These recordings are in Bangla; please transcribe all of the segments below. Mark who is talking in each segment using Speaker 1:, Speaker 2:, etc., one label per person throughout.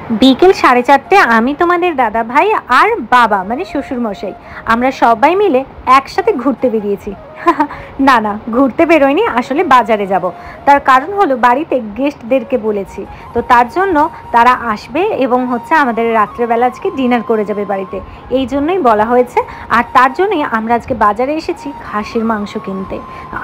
Speaker 1: বিকেল 4:30 আমি তোমাদের দাদা ভাই আর বাবা মানে শ্বশুর মশাই আমরা সবাই মিলে একসাথে ঘুরতে বেরিয়েছি। না না, ঘুরতে বেরোয়নি, আসলে বাজারে যাব। তার কারণ হলো বাড়িতে গেস্টদেরকে বলেছি, তো তার জন্য তারা আসবে এবং আমাদের রাত্রেবেলা আজকে ডিনার করে যাবে বাড়িতে, এই জন্যই বলা হয়েছে। আর তার জন্যই আমরা আজকে বাজারে এসেছি খাসির মাংস কিনতে।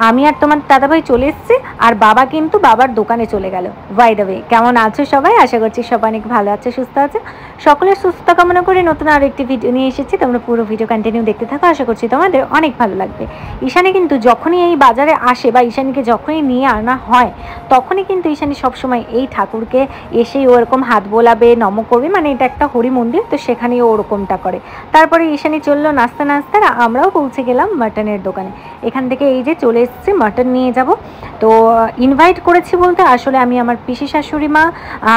Speaker 1: আমি আর তোমার দাদাভাই চলে এসেছি, আর বাবা কিন্তু বাবার দোকানে চলে গেল। বাই দ্য ওয়ে, কেমন আছো সবাই? আশা করছি সবাই অনেক ভালো আছে, সুস্থ আছে। সকলের সুস্থতা কামনা করে নতুন আরও একটি ভিডিও নিয়ে এসেছি। তোমরা পুরো ভিডিও কন্টিনিউ দেখতে থাকো, আশা করছি তোমাদের অনেক ভালো লাগবে। ঈশানী কিন্তু যখনই এই বাজারে আসে বা ঈশানীকে যখনই নিয়ে আনা হয়, তখনই কিন্তু ঈশানী সবসময় এই ঠাকুরকে এসেই ওরকম হাত বোলাবে, নম করবে, মানে এটা একটা হরি মন্দির, তো সেখানেই ওরকমটা করে। তারপরে ঈশানী চললো নাস্তা নাস্তা, আমরাও পৌঁছে গেলাম মাটনের দোকানে। এখান থেকে এই যে চলে এসেছি মাটন নিয়ে যাব। তো ইনভাইট করেছি বলতে আসলে আমি আমার পিসি শাশুড়ি মা,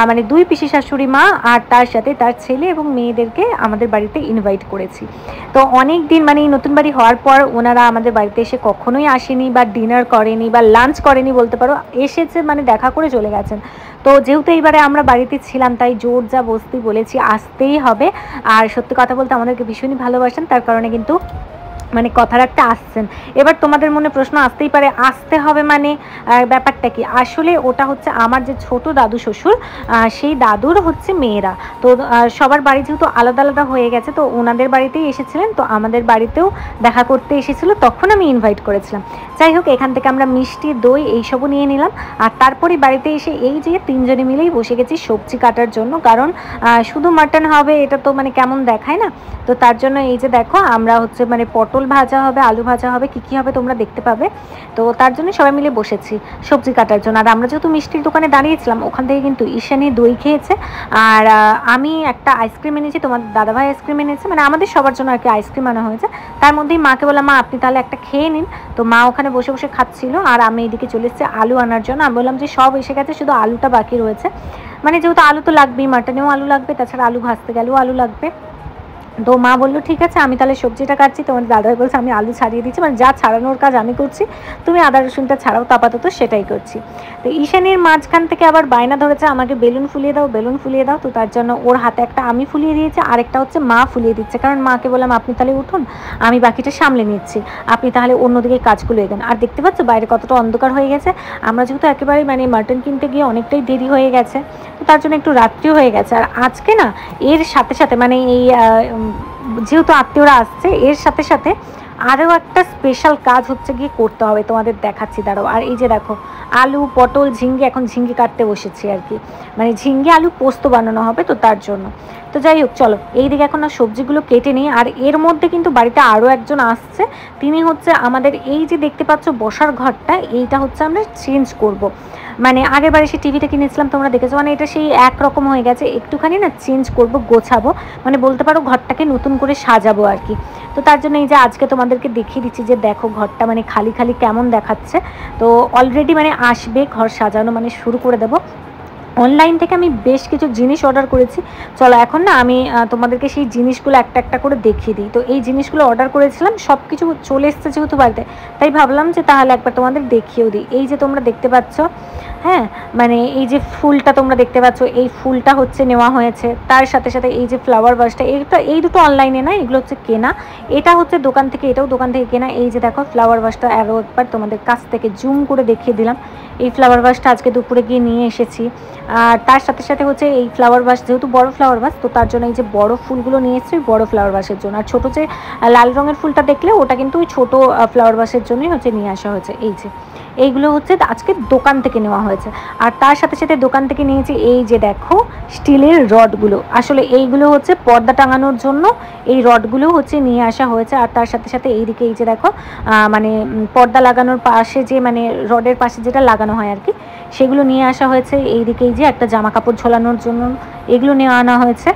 Speaker 1: মানে দুই পিসি শাশুড়ি মা আর তার সাথে তার ছেলে এবং মেয়েদেরকে আমাদের বাড়িতে ইনভাইট করেছি। তো অনেক দিন মানে এই নতুন বাড়ি হওয়ার পর ওনারা আমাদের বাড়িতে এসে কখনোই আসেনি বা ডিনার করেনি বা লাঞ্চ করেনি বলতে পারো, এসেছে মানে দেখা করে চলে গেছেন। তো যেহেতু এইবারে আমরা বাড়িতে ছিলাম, তাই জোর যা বস্তি বলেছি আসতেই হবে। আর সত্যি কথা বলতে আমাদেরকে ভীষণই ভালোবাসেন, তার কারণে কিন্তু মানে কথা রাখতে আসছেন। এবার তোমাদের মনে প্রশ্ন আসতেই পারে, আসতে হবে মানে ব্যাপারটা কি? আসলে ওটা আমার যে ছোট দাদু শ্বশুর, সেই দাদুর মেয়েরা। তো সবার বাড়ি যেহেতু আলাদা আলাদা হয়ে গেছে, তো ওনাদের বাড়িতেই এসেছিলেন, তো আমাদের বাড়িতেও দেখা করতে এসেছিলো, তখন আমি ইনভাইট করেছিলাম। যাই হোক, এখান থেকে আমরা মিষ্টি দই এইসবও নিয়ে নিলাম। আর তারপরে বাড়িতে এসে এই যে তিনজনে মিলেই বসে গেছি সবজি কাটার জন্য, কারণ শুধু মাটন হবে এটা তো মানে কেমন দেখায় না। তো তার জন্য এই যে দেখো আমরা মানে পটল ভাজা হবে, আলু ভাজা হবে, কী কী হবে তোমরা দেখতে পাবে। তো তার জন্য সবাই মিলে বসেছি সবজি কাটার জন্য। আর আমরা যেহেতু মিষ্টির দোকানে দাঁড়িয়েছিলাম, ওখান থেকে কিন্তু ঈশানী দই খেয়েছে, আর আমি একটা আইসক্রিম এনেছি, তোমার দাদাভাই আইসক্রিম এনেছে, মানে আমাদের সবার জন্য আর কি আইসক্রিম আনা হয়েছে। তার মধ্যেই মাকে বললাম, মা আপনি তাহলে একটা খেয়ে নিন। তো মা ওখানে বসে বসে খাচ্ছিল, আর আমি এদিকে চলে এসেছি আলু আনার জন্য। আমি বললাম যে সব এসে গেছে, শুধু আলুটা বাকি রয়েছে, মানে যেহেতু আলু তো লাগবেই, মাটনেও আলু লাগবে, তাছাড়া আলু ভাজতে গেলেও আলু লাগবে। তো মা বললো ঠিক আছে, আমি তাহলে সবজিটা কাটছি। তোমার দাদাভাই বলছে আমি আলু ছাড়িয়ে দিচ্ছি, মানে যা ছাড়ানোর কাজ আমি করছি, তুমি আদা রসুনটা ছাড়াও, তো আপাতত সেটাই করছি। তো ঈশানীর মাঝখান থেকে আবার বায়না ধরেছে আমাকে বেলুন ফুলিয়ে দাও, বেলুন ফুলিয়ে দাও। তো তার জন্য ওর হাতে একটা আমি ফুলিয়ে দিয়েছি, আরেকটা মা ফুলিয়ে দিচ্ছে, কারণ মাকে বললাম আপনি তাহলে উঠুন, আমি বাকিটা সামলে নিচ্ছি, আপনি তাহলে অন্যদিকে কাজগুলো এগোন। আর দেখতে পাচ্ছ বাইরে কতটা অন্ধকার হয়ে গেছে, আমরা যেহেতু একেবারে মানে মাটন কিনতে গিয়ে অনেকটাই দেরি হয়ে গেছে, তো তার জন্য একটু রাত্রিও হয়ে গেছে। আর আজকে না এর সাথে সাথে মানে এই যেহেতু আত্মীয়রা আসছে, এর সাথে সাথে আরও একটা স্পেশাল কাজ গিয়ে করতে হবে, তোমাদের দেখাচ্ছি দাঁড়াও। আর এই যে দেখো আলু, পটল, ঝিঙ্গে, এখন ঝিঙ্গে কাটতে বসেছি আর কি, মানে ঝিঙ্গে আলু পোস্ত বানানো হবে, তো তার জন্য। তো যাই হোক চলো এইদিকে এখন না সবজিগুলো কেটে নিই। আর এর মধ্যে কিন্তু বাড়িতে আরও একজন আসছে, তিনি আমাদের এই যে দেখতে পাচ্ছ বসার ঘরটা, এইটা আমরা চেঞ্জ করব। মানে আগের বারে সেই টিভিটা কিনেছিলাম তোমরা দেখেছো, মানে এটা সেই একরকম হয়ে গেছে, একটুখানি না চেঞ্জ করব, গোছাবো, মানে বলতে পারো ঘরটাকে নতুন করে সাজাবো আর কি। তো তার জন্য এই যে আজকে তোমাদেরকে দেখিয়ে দিচ্ছি যে দেখো ঘরটা মানে খালি খালি কেমন দেখাচ্ছে। তো অলরেডি মানে আসবে ঘর সাজানো, মানে শুরু করে দেবো। অনলাইন থেকে আমি বেশ কিছু জিনিস অর্ডার করেছি, চলো এখন না আমি তোমাদেরকে সেই জিনিসগুলো একটা একটা করে দেখিয়ে দিই। তো এই জিনিসগুলো অর্ডার করেছিলাম, সব কিছু চলে এসছে যেহেতু বাড়িতে, তাই ভাবলাম যে তাহলে একবার তোমাদের দেখিয়েও দিই। এই যে তোমরা দেখতে পাচ্ছ, হ্যাঁ, মানে এই যে ফুলটা তোমরা দেখতে পাচ্ছ, এই ফুলটা নেওয়া হয়েছে। তার সাথে সাথে এই যে ফ্লাওয়ার ভাসটা, এই দুটো অনলাইনে না, এগুলো কেনা, এটা দোকান থেকে, এটাও দোকান থেকে কেনা। এই যে দেখো ফ্লাওয়ার ভাসটা আরও একবার তোমাদের কাছ থেকে জুম করে দেখিয়ে দিলাম। এই ফ্লাওয়ার ভাসটা আজকে দুপুরে গিয়ে নিয়ে এসেছি। আর তার সাথে সাথে এই ফ্লাওয়ার ভাস, যেহেতু বড় ফ্লাওয়ার ভাস, তো তার জন্য এই যে বড় ফুলগুলো নিয়ে এসেছি বড় ফ্লাওয়ার ভাসের জন্য। আর ছোটো যে লাল রঙের ফুলটা দেখলে, ওটা কিন্তু ওই ছোটো ফ্লাওয়ার ভাসের জন্যই নিয়ে আসা হয়েছে। এই যে এইগুলো আজকে দোকান থেকে নেওয়া হয়েছে। আর তার সাথে সাথে দোকান থেকে নিয়েছি এই যে দেখো স্টিলের রডগুলো, আসলে এইগুলো পর্দা টাঙানোর জন্য এই রডগুলো নিয়ে আসা হয়েছে। আর তার সাথে সাথে এইদিকে এই যে দেখো মানে পর্দা লাগানোর পাশে যে মানে রডের পাশে যেটা লাগানো হয় আর কি, সেগুলো নিয়ে আসা হয়েছে। এইদিকে এই যে একটা জামা কাপড় ঝোলানোর জন্য এগুলো নিয়ে আনা হয়েছে।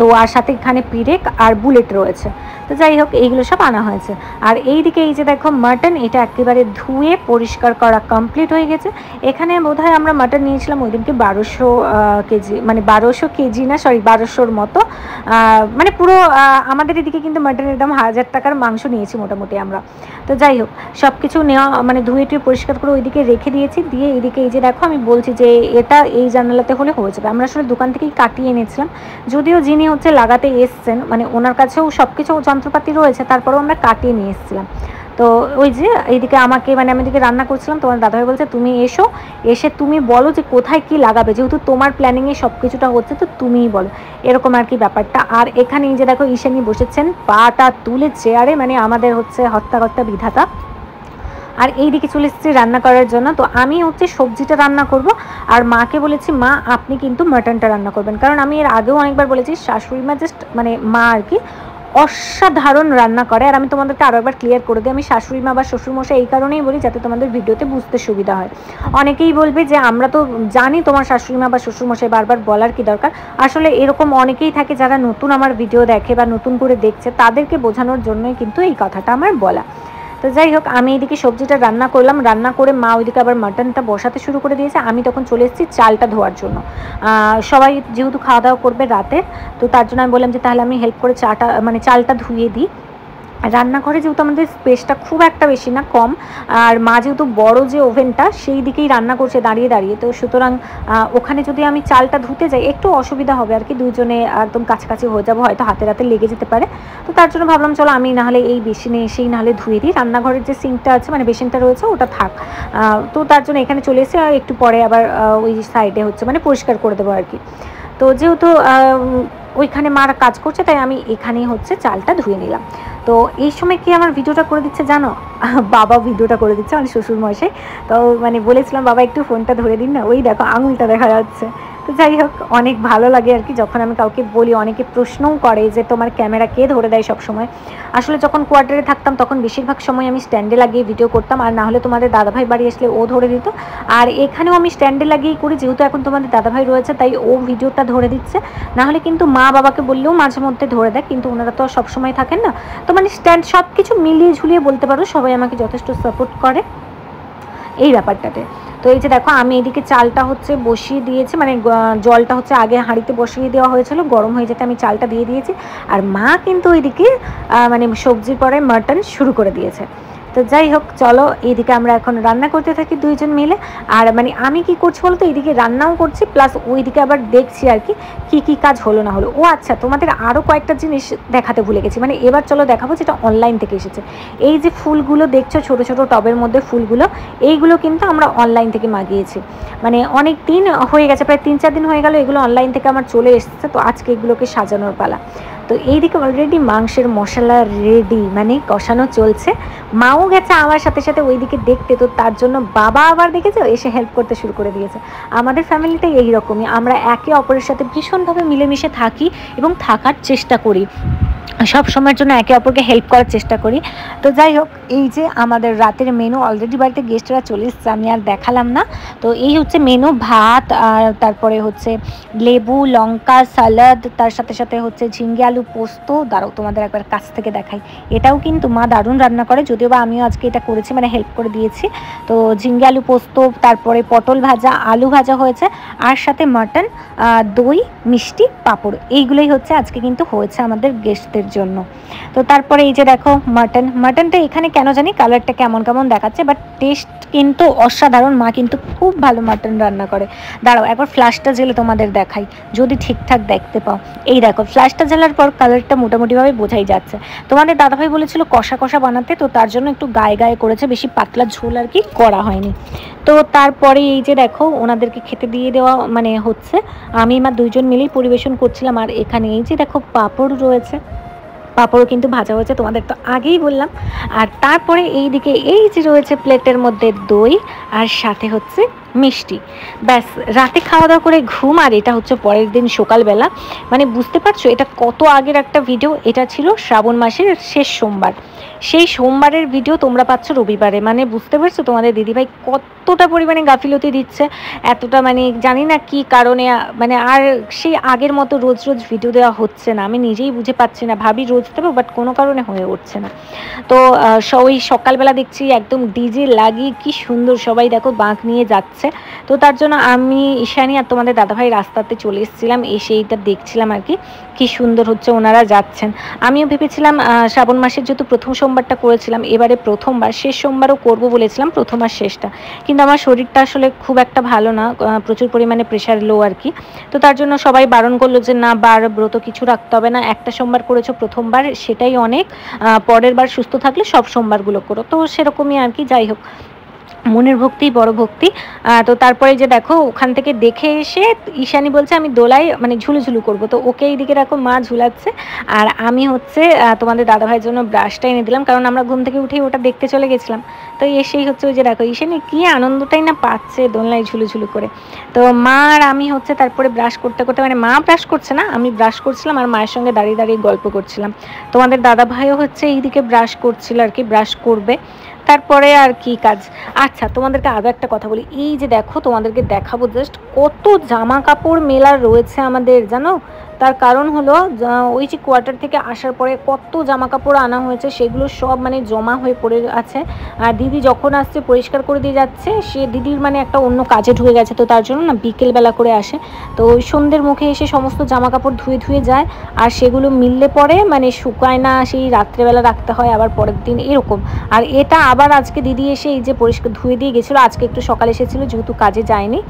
Speaker 1: তো আর সাথে এখানে পিরেক আর বুলেট রয়েছে। তো যাই হোক এইগুলো সব আনা হয়েছে। আর এইদিকে এই যে দেখো মাটন, এটা একেবারে ধুয়ে পরিষ্কার করা কমপ্লিট হয়ে গেছে। এখানে বোধহয় আমরা মাটন নিয়েছিলাম ওই দিনকে 1200 কেজি, মানে 1200 কেজি না, সরি 1200-র মতো। মানে পুরো আমাদের এদিকে কিন্তু মাটনের দাম 1000 টাকার মাংস নিয়েছি মোটামুটি আমরা। তো যাই হোক সব কিছু নেওয়া মানে ধুয়ে টুয়ে পরিষ্কার করে ওইদিকে রেখে দিয়েছি। দিয়ে এইদিকে এই যে দেখো আমি বলছি যে এটা এই জানালাতে হলে হয়ে যাবে। আমরা আসলে দোকান থেকেই কাটিয়ে এনেছিলাম, যদিও যিনি হচ্ছে লাগাতে এসছেন মানে ওনার কাছেও সব কিছু যন্ত্রপাতি রয়েছে, তারপরেও আমরা কাটিয়ে নিয়ে এসেছিলাম। তো ওই যে এইদিকে আমাকে মানে আমি এদিকে রান্না করছিলাম, তোমার দাদাভাই বলছে তুমি এসো, এসে তুমি বলো যে কোথায় কি লাগাবে, যেহেতু তোমার প্ল্যানিংয়ে সব কিছুটা হচ্ছে তো তুমিই বলো, এরকম আর কি ব্যাপারটা। আর এখানে এই যে দেখো ঈশানী বসেছেন পাটা তুলে চেয়ারে, মানে আমাদের হচ্ছে হত্যাকর্তা বিধাতা। আর এই দিকে চলে এসেছি রান্না করার জন্য। তো আমি হচ্ছে সবজিটা রান্না করব, আর মাকে বলেছি মা আপনি কিন্তু মাটনটা রান্না করবেন, কারণ আমি এর আগেও অনেকবার বলেছি শাশুড়ি মা জাস্ট মানে মা আর কি অসাধারণ রান্না করে। আর আমি তোমাদেরকে আরও একবার ক্লিয়ার করে দিই, আমি শাশুড়ি মা বা শ্বশুরমশাই এই কারণেই বলি যাতে তোমাদের ভিডিওতে বুঝতে সুবিধা হয়। অনেকেই বলবে যে আমরা তো জানি তোমার শাশুড়ি মা বা শ্বশুরমশাই, বারবার বলার কি দরকার। আসলে এরকম অনেকেই থাকে যারা নতুন আমার ভিডিও দেখে বা নতুন করে দেখছে, তাদেরকে বোঝানোর জন্যই কিন্তু এই কথাটা আমার বলা। তো যাই হোক আমি এদিকে সবজিটা রান্না করলাম, রান্না করে মা ওইদিকে আবার মাটনটা বসাতে শুরু করে দিয়েছে। আমি তখন চলে এসেছি চালটা ধোয়ার জন্য। সবাই যেহেতু খাওয়া দাওয়া করবে রাতে, তো তার জন্য আমি বললাম যে তাহলে আমি হেল্প করে চালটা ধুয়ে দিই। রান্নাঘরে যেহেতু আমাদের স্পেসটা খুব একটা বেশি না, কম, আর মা যেহেতু বড় যে ওভেনটা সেই দিকেই রান্না করছে দাঁড়িয়ে দাঁড়িয়ে, তো সুতরাং ওখানে যদি আমি চালটা ধুতে যাই একটু অসুবিধা হবে আর কি, দুজনে একদম কাছাকাছি হয়ে যাবো, হয়তো হাতে হাতে লেগে যেতে পারে। তো তার জন্য ভাবলাম চলো আমি নাহলে এই বেসিনে এসেই নাহলে ধুয়ে দিই, রান্নাঘরের যে সিঙ্কটা আছে মানে বেসিনটা রয়েছে ওটা থাক। তো তার জন্য এখানে চলে এসে একটু পরে আবার ওই সাইডে হচ্ছে মানে পরিষ্কার করে দেবো আর কি। তো যেহেতু ওইখানে মারা কাজ করছে তাই আমি এখানেই হচ্ছে চালটা ধুয়ে নিলাম। তো এই সময় কি আমার ভিডিওটা করে দিচ্ছে জানো, বাবা ভিডিওটা করে দিচ্ছে, মানে শ্বশুরমশাই। তো মানে বলেছিলাম বাবা একটু ফোনটা ধরে দিন না, ওই দেখো আঙুলটা দেখা যাচ্ছে। তো যাই হোক অনেক ভালো লাগে আর কি যখন আমি কাউকে বলি, অনেকে প্রশ্নও করে যে তোমার ক্যামেরা কে ধরে দেয় সব সময়। আসলে যখন কোয়ার্টারে থাকতাম তখন বেশিরভাগ সময় আমি স্ট্যান্ডে লাগিয়ে ভিডিও করতাম, আর না হলে তোমাদের দাদাভাই বাড়ি আসলে ও ধরে দিত। আর এখানেও আমি স্ট্যান্ডে লাগিয়েই করি, যেহেতু এখন তোমাদের দাদাভাই রয়েছে তাই ও ভিডিওটা ধরে দিচ্ছে। না হলে কিন্তু মা বাবাকে বললেও মাঝে মধ্যে ধরে দেয়, কিন্তু ওনারা তো সব সময় থাকেন না। তো মানে স্ট্যান্ড সব কিছু মিলিয়ে ঝুলিয়ে বলতে পারো সবাই আমাকে যথেষ্ট সাপোর্ট করে এই ব্যাপারটাতে। তো এই যে দেখো আমি এদিকে চালটা হচ্ছে বসিয়ে দিয়েছি, মানে জলটা হচ্ছে আগে হাঁড়িতে বসিয়ে দেওয়া হয়েছিল, গরম হয়ে যেতে আমি চালটা দিয়ে দিয়েছি। আর মা কিন্তু ওইদিকে মানে সবজির পরে মাটন শুরু করে দিয়েছে। তো যাই হোক চলো এইদিকে আমরা এখন রান্না করতে থাকি দুইজন মিলে। আর মানে আমি কি করছি বলতো, এইদিকে রান্নাও করছি প্লাস ওইদিকে আবার দেখছি আর কি কী কী কাজ হলো না হলো। ও আচ্ছা তোমাদের আরও কয়েকটা জিনিস দেখাতে ভুলে গেছি, মানে এবার চলো দেখাবো যেটা অনলাইন থেকে এসেছে। এই যে ফুলগুলো দেখছো ছোটো ছোটো টবের মধ্যে ফুলগুলো, এইগুলো কিন্তু আমরা অনলাইন থেকে মাগিয়েছি। মানে অনেক দিন হয়ে গেছে, প্রায় 3-4 দিন হয়ে গেল এগুলো অনলাইন থেকে আমার চলে এসেছে। তো আজকে এগুলোকে সাজানোর পালা। তো এইদিকে অলরেডি মাংসের মশলা রেডি, মানে কষানো চলছে। মাও গেছে আমার সাথে সাথে ওইদিকে দেখতে, তো তার জন্য বাবা আবার দেখেছে এসে হেল্প করতে শুরু করে দিয়েছে। আমাদের ফ্যামিলিটাই এইরকমই, আমরা একে অপরের সাথে ভীষণভাবে মিলেমিশে থাকি এবং থাকার চেষ্টা করি, সব সময়ের জন্য একে অপরকে হেল্প করার চেষ্টা করি। তো যাই হোক এই যে আমাদের রাতের মেনু, অলরেডি বাড়িতে গেস্টরা চলে এসছে, আমি আর দেখালাম না। তো এই হচ্ছে মেনু, ভাত আর তারপরে হচ্ছে লেবু লঙ্কা সালাদ, তার সাথে সাথে হচ্ছে ঝিঙ্গে আলু পোস্ত। দাঁড়াও তোমাদের একবার কাছ থেকে দেখাই, এটাও কিন্তু মা দারুণ রান্না করে, যদিও বা আমিও আজকে এটা করেছি মানে হেল্প করে দিয়েছি। তো ঝিঙ্গে আলু পোস্ত, তারপরে পটল ভাজা, আলু ভাজা হয়েছে, আর সাথে মাটন, দই, মিষ্টি, পাঁপড়, এইগুলোই হচ্ছে আজকে কিন্তু হয়েছে আমাদের গেস্টদের জন্য। তো তারপরে এই যে দেখো মাটনটা এখানে কেন জানি কালারটা কেমন কেমন দেখাচ্ছে, বাট টেস্ট কিন্তু অসাধারণ। মা কিন্তু খুব ভালো মাটন রান্না করে। দাঁড়াও একবার ফ্ল্যাশটা জেলে তোমাদের দেখাই, যদি ঠিকঠাক দেখতে পাও। এই দেখো ফ্ল্যাশটা জেলার পর কালারটা মোটামুটিভাবে বোঝাই যাচ্ছে। তোমাদের দাদাভাই বলেছিল কষা কষা বানাতে, তো তার জন্য একটু গায়ে গায়ে করেছে, বেশি পাতলা ঝোল আর কি করা হয়নি। তো তারপরে এই যে দেখো ওনাদেরকে খেতে দিয়ে দেওয়া মানে হচ্ছে, আমি মা দুইজন মিলেই পরিবেশন করছিলাম। আর এখানে এই যে দেখো পাঁপড় রয়েছে, পাঁপড়ও কিন্তু ভাজা হয়েছে, তোমাদের তো আগেই বললাম। আর তারপরে এই দিকে এই যে রয়েছে প্লেটের মধ্যে দই, আর সাথে হচ্ছে মিষ্টি। ব্যাস, রাতে খাওয়া দাওয়া করে ঘুম, আর এটা হচ্ছে পরের দিন সকালবেলা। মানে বুঝতে পারছো এটা কত আগের একটা ভিডিও। এটা ছিল শ্রাবণ মাসের শেষ সোমবার, সেই সোমবারের ভিডিও তোমরা পাচ্ছ রবিবারে। মানে বুঝতে পারছো তোমাদের দিদিভাই কতটা পরিমাণে গাফিলতি দিচ্ছে, এতটা মানে জানি না কি কারণে। মানে আর সেই আগের মতো রোজ রোজ ভিডিও দেওয়া হচ্ছে না, আমি নিজেই বুঝে পাচ্ছি না। ভাবি রোজ দেবো, বাট কোনো কারণে হয়ে উঠছে না। তো ওই সকালবেলা দেখছি একদম ডিজে লাগিয়ে কি সুন্দর সবাই দেখো বাঁক নিয়ে যাচ্ছে। তো তার জন্য আমি ঈশানী আর তোমাদের দাদাভাই রাস্তাতে চলে এসেছিলাম, এসে এইটা দেখছিলাম আর কি, কি সুন্দর হচ্ছে ওনারা যাচ্ছেন। আমিও ভেবেছিলাম শ্রাবণ মাসের যেহেতু প্রথম সোমবারটা করেছিলাম, এবারে প্রথমবার, শেষ সোমবারও করব বলেছিলাম, প্রথম আর শেষটা। কিন্তু আমার শরীরটা আসলে খুব একটা ভালো না, প্রচুর পরিমাণে প্রেশার লো আর কি। তো তার জন্য সবাই বারণ করলো যে না, বার ব্রত কিছু রাখতে হবে না, একটা সোমবার করেছো প্রথমবার সেটাই অনেক, পরের বার সুস্থ থাকলে সব সোমবারগুলো করো। তো সেরকমই আর কি, যাই হোক, মনের ভক্তি বড় ভক্তি। তো তারপরে যে দেখো ওখান থেকে দেখে এসে ঈশানী বলছে আমি দোলায় মানে ঝুলুঝুলু করবো, তো ওকে এইদিকে দেখো মা ঝুলাচ্ছে, আর আমি হচ্ছে তোমাদের দাদাভাইয়ের জন্য ব্রাশটা এনে দিলাম, কারণ আমরা ঘুম থেকে উঠেই ওটা দেখতে চলে গেছিলাম। তো এসেই হচ্ছে ওই যে দেখো ঈশানী কী আনন্দটাই না পাচ্ছে দোলনায় ঝুলুঝুলু করে। তো মা আর আমি হচ্ছে তারপরে ব্রাশ করতে করতে, মানে মা ব্রাশ করছে না, আমি ব্রাশ করছিলাম আর মায়ের সঙ্গে দাঁড়িয়ে দাঁড়িয়ে গল্প করছিলাম। তোমাদের দাদাভাইও হচ্ছে এইদিকে ব্রাশ করছিল আর কি, ব্রাশ করবে। তারপরে আর কি কাজ। আচ্ছা, তোমাদেরকে আরও একটা কথা বলি, এই যে দেখো তোমাদেরকে দেখাবো জাস্ট কত জামা কাপড় মেলার রয়েছে আমাদের, জানো। তার কারণ হলো ওই যে কোয়ার্টার থেকে আসার পরে কত জামা কাপড় আনা হয়েছে, সেগুলো সব মানে জমা হয়ে পড়ে আছে। আর দিদি যখন আসছে পরিষ্কার করে দিয়ে যাচ্ছে, সে দিদির মানে একটা অন্য কাজে ঢুকে গেছে, তো তার জন্য না বিকেলবেলা করে আসে। তো ওই সন্ধ্যের মুখে এসে সমস্ত জামা কাপড় ধুয়ে ধুয়ে যায়, আর সেগুলো মিললে পরে মানে শুকায় না, সেই রাত্রেবেলা রাখতে হয় আবার পরের দিন এরকম। আর এটা আবার আজকে দিদি এসে এই যে পরিষ্কার ধুয়ে দিয়ে গেছিলো, আজকে একটু সকালে এসেছিলো যেহেতু কাজে যায়নি,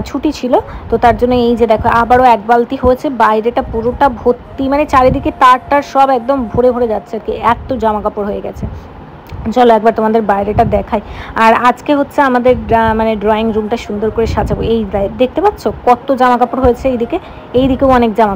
Speaker 1: ছুটি ছিল। তো তার জন্য এই যে দেখো আবারও এক বালতি হয়েছে, বাইরেটা পুরোটা ভর্তি, মানে চারিদিকে তার সব একদম ভরে ভরে যাচ্ছে আর কি, এত জামা কাপড় হয়ে গেছে। চলো একবার তোমাদের বাইরেটা দেখাই। আর আজকে হচ্ছে আমাদের মানে ড্রয়িং রুমটা সুন্দর করে সাজাবো। এই দেখতে পাচ্ছ কত জামা কাপড় হয়েছে, এইদিকেও অনেক জামা